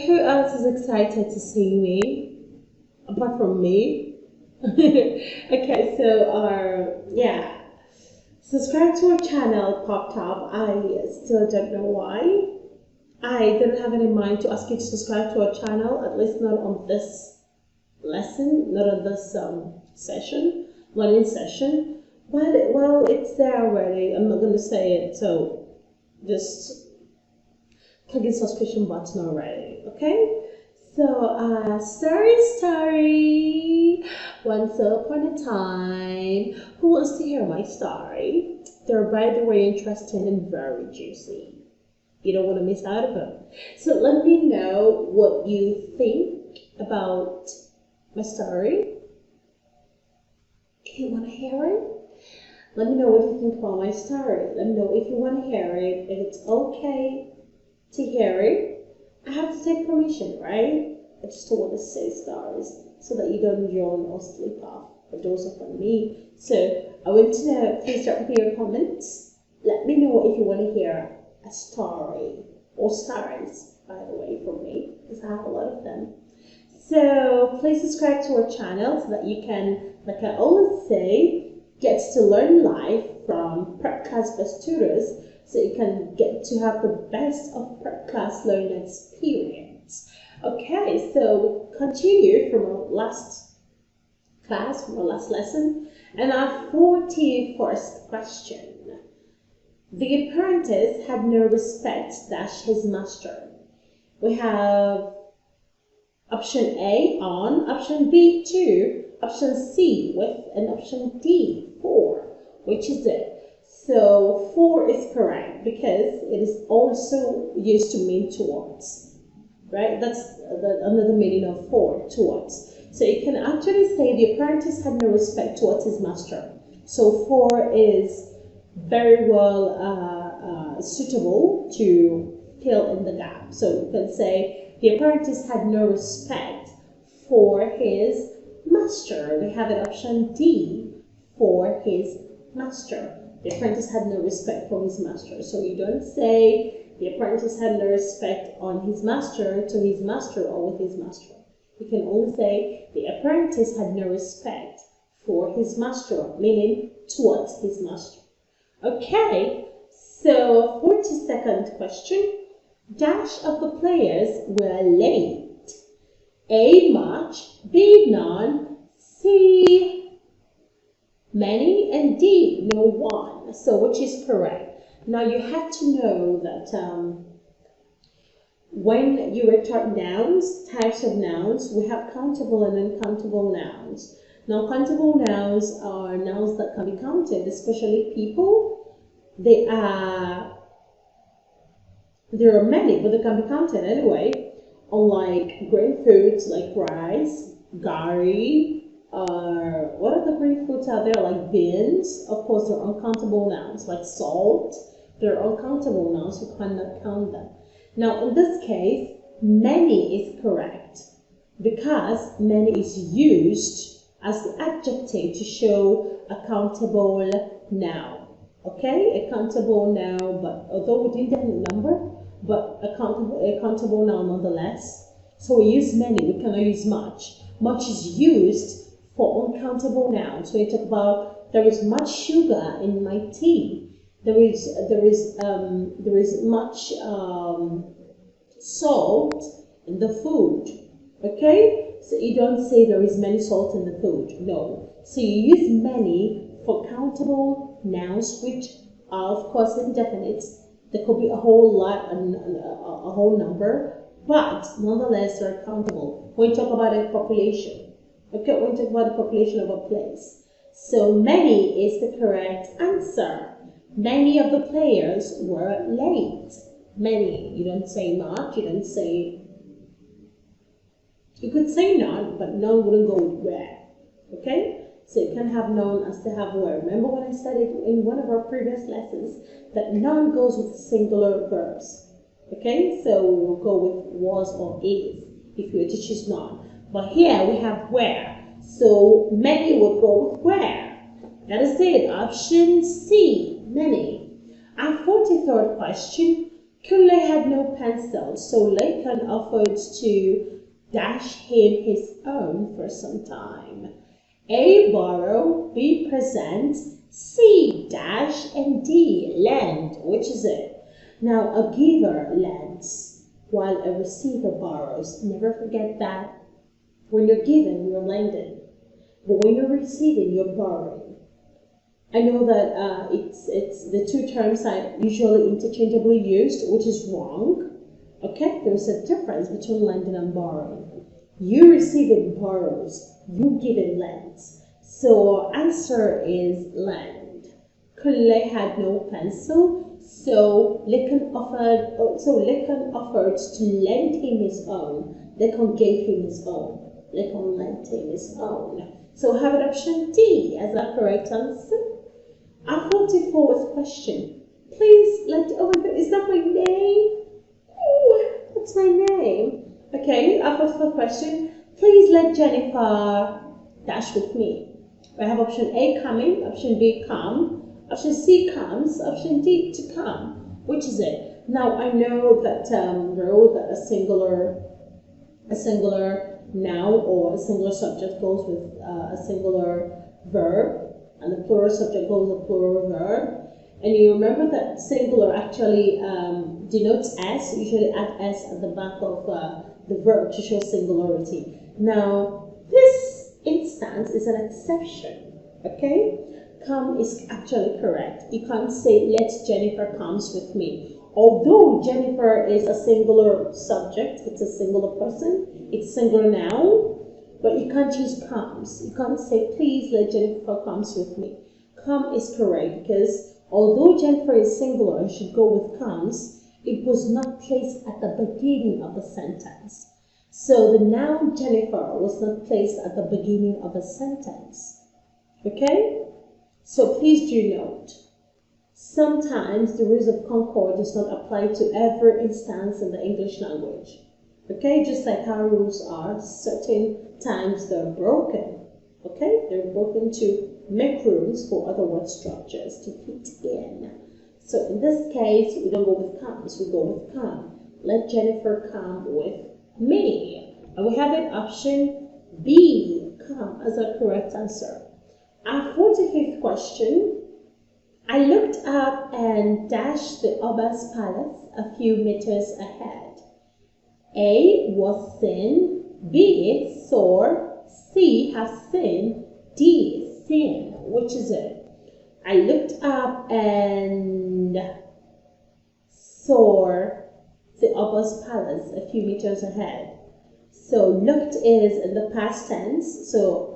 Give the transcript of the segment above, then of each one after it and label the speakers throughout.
Speaker 1: who else is excited to see me apart from me? Okay, so yeah, subscribe to our channel popped up. I still don't know why. I didn't have any mind to ask you to subscribe to our channel, at least not on this lesson, not on this learning session. But well, it's there already. I'm not going to say it, so just click the subscription button already, okay? So, story. Once upon a time, who wants to hear my story? They're, by the way, interesting and very juicy. You don't want to miss out of them. So let me know what you think about my story. You want to hear it? Let me know what you think about my story. Let me know if you want to hear it, if it's okay to hear it. I have to take permission, right? I just don't want to say stories so that you don't yawn or sleep off or doze off on me. So I want to know, please drop me your comments. Let me know if you want to hear a story or stories, by the way, from me, because I have a lot of them. So please subscribe to our channel so that you can, like I always say, get to learn live from PrepClass best tutors, so you can get to have the best of PrepClass learning experience. Okay, so continue from our last class, from our last lesson, and our 41st question. The apprentice had no respect dash his master. We have option A, on, option B, 2, option C, with, and option D, 4. Which is it? So 4 is correct because it is also used to mean towards, right? That's another meaning of 4, towards. So you can actually say the apprentice had no respect towards his master. So 4 is very well suitable to fill in the gap. So you can say the apprentice had no respect for his master. We have an option D, for his master. The apprentice had no respect for his master. So you don't say the apprentice had no respect on his master, to his master, or with his master. You can only say the apprentice had no respect for his master, meaning towards his master. Okay, so 42nd question. Dash of the players were late. A, much, B, none, C, many, and D, no one. So which is correct? Now you have to know that when you return nouns, types of nouns, we have countable and uncountable nouns. Now countable nouns are nouns that can be counted, especially people. There are many, but they can be counted anyway. Unlike grain foods like rice, gari, what other grain foods are there? Like beans. Of course, they're uncountable nouns. Like salt, they're uncountable nouns. You cannot count them. Now, in this case, many is correct because many is used as the adjective to show a countable noun. Okay, a countable noun, but although with indefinite number, but a countable noun nonetheless. So we use many, we cannot use much. Much is used for uncountable nouns. So you talk about there is much sugar in my tea. There is much salt in the food. Okay, so you don't say there is many salt in the food. No. So you use many for countable nouns, which are of course indefinite. There could be a whole lot, a whole number, but nonetheless they're countable. When you talk about a population, okay, when you talk about the population of a place. So many is the correct answer. Many of the players were late. Many. You don't say much. You don't say. You could say none, but none wouldn't go with where. Okay. So you can have none as to have where. Remember when I said it in one of our previous lessons that none goes with singular verbs. Okay, so we will go with was or is if you were to choose none. But here we have where. So many would go with where. That is it. Option C, many. Our 43rd question. Kunle had no pencil, so Lakan offered to dash him his own for some time. A, borrow, B, present, C, dash, and D, lend. Which is it? Now, a giver lends, while a receiver borrows. Never forget that. When you're giving, you're lending. But when you're receiving, you're borrowing. I know that it's the two terms are usually interchangeably used, which is wrong. Okay, there's a difference between lending and borrowing. You receive it borrows, you give it lends. So answer is lend. Kunle had no pencil, so Lakan offered to lend him his own. Lakan gave him his own. Lakan lent him his own. So have it option D as our correct answer. Our 44th question. Please let, oh my god, is that my name? Oh, that's my name. Okay, our 44th question. Please let Jennifer dash with me. I have option A, coming, option B, come, option C, comes, option D, to come. Which is it? Now I know that rule that a singular noun or a singular subject goes with a singular verb, and the plural subject goes with a plural verb. And you remember that singular actually denotes S. You usually add S at the back of the verb to show singularity. Now, this instance is an exception, okay? Come is actually correct. You can't say, let Jennifer comes with me. Although Jennifer is a singular subject, it's a singular person, it's a singular noun, but you can't use comes. You can't say, please let Jennifer comes with me. Come is correct because although Jennifer is singular and should go with comes, it was not placed at the beginning of the sentence. So the noun Jennifer was not placed at the beginning of a sentence. Okay? So please do note, sometimes the rules of concord does not apply to every instance in the English language. Okay, just like how rules are, certain times they're broken. Okay, they're broken to make rooms for other word structures to fit in. So in this case, we don't go with comes, we go with come. Let Jennifer come with me. And we have an option B, come, as our correct answer. Our 45th question. I looked up and dashed the Oba's palace a few meters ahead. A, was seen, B, saw, C, has seen, D, seen. Which is it? I looked up and saw the Oba's palace a few meters ahead. So looked is in the past tense, so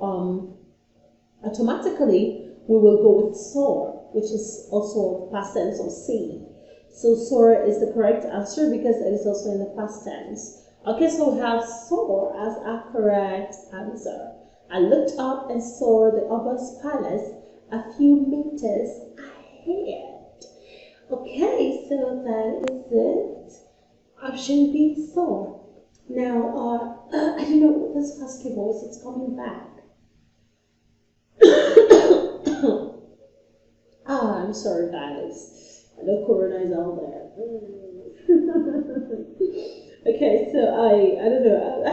Speaker 1: automatically we will go with saw, which is also past tense of see. So saw is the correct answer because it is also in the past tense. Okay, so we have saw as our correct answer. I looked up and saw the Oba's palace a few meters ahead. Okay, so that is it. Option B, saw. Now, I don't know, this husky voice, it's coming back. I'm sorry, guys. I know Corona is out there. Okay, so I don't know. I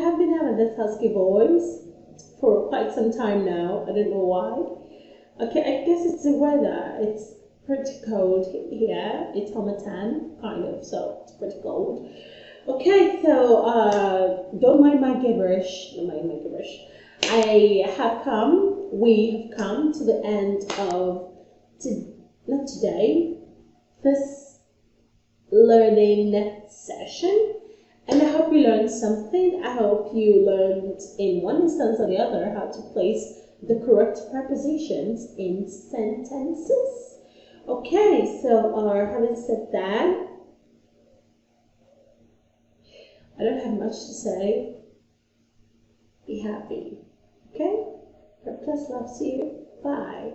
Speaker 1: have been having this husky voice for quite some time now. I don't know why. Okay, I guess it's the weather. It's pretty cold here. It's Hamatan, kind of, so it's pretty cold. Okay, so don't mind my gibberish. Don't mind my gibberish. We have come to the end of not today, this learning session, and I hope you learned something. I hope you learned in one instance or the other how to place the correct prepositions in sentences. Okay, so having said that, I don't have much to say. Be happy. Okay? PrepClass loves you. Bye.